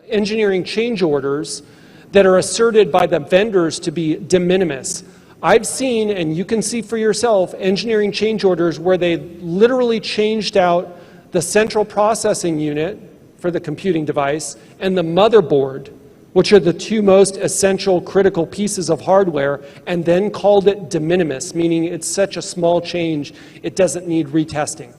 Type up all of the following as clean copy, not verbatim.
engineering change orders that are asserted by the vendors to be de minimis. I've seen, and you can see for yourself, engineering change orders where they literally changed out the central processing unit for the computing device and the motherboard, which are the two most essential critical pieces of hardware, and then called it de minimis, meaning it's such a small change it doesn't need retesting.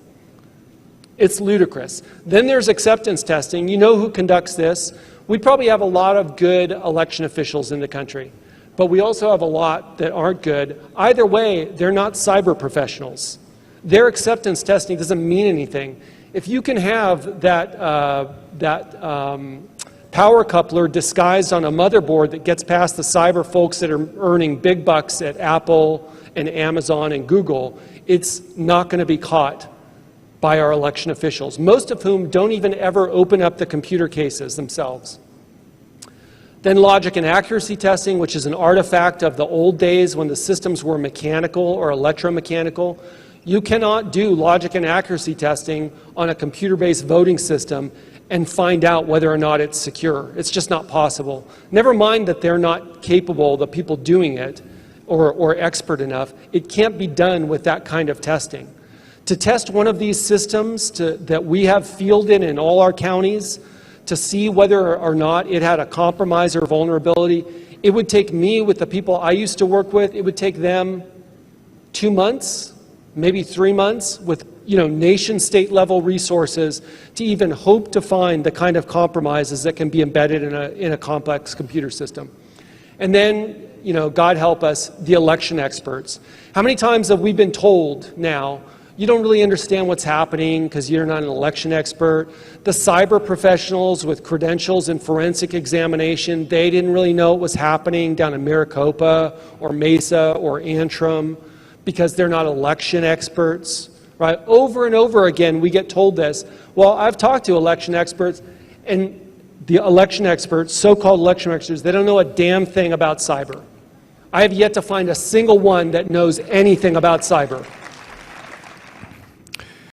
It's ludicrous. Then there's acceptance testing. You know who conducts this? We probably have a lot of good election officials in the country, but we also have a lot that aren't good. Either way, they're not cyber professionals. Their acceptance testing doesn't mean anything. If you can have that power coupler disguised on a motherboard that gets past the cyber folks that are earning big bucks at Apple and Amazon and Google, it's not going to be caught by our election officials, most of whom don't even ever open up the computer cases themselves. Then logic and accuracy testing, which is an artifact of the old days when the systems were mechanical or electromechanical. You cannot do logic and accuracy testing on a computer-based voting system and find out whether or not it's secure. It's just not possible. Never mind that they're not capable, the people doing it, or expert enough. It can't be done with that kind of testing. To test one of these systems that we have fielded in all our counties to see whether or not it had a compromise or vulnerability, it would take me, with the people I used to work with, it would take them 2 months, maybe 3 months, with nation state level resources to even hope to find the kind of compromises that can be embedded in a complex computer system. And then, God help us, the election experts. How many times have we been told now, you don't really understand what's happening because you're not an election expert? The cyber professionals with credentials in forensic examination, they didn't really know what was happening down in Maricopa or Mesa or Antrim because they're not election experts, right? Over and over again, we get told this. Well, I've talked to election experts, and the election experts, so-called election experts, they don't know a damn thing about cyber. I have yet to find a single one that knows anything about cyber.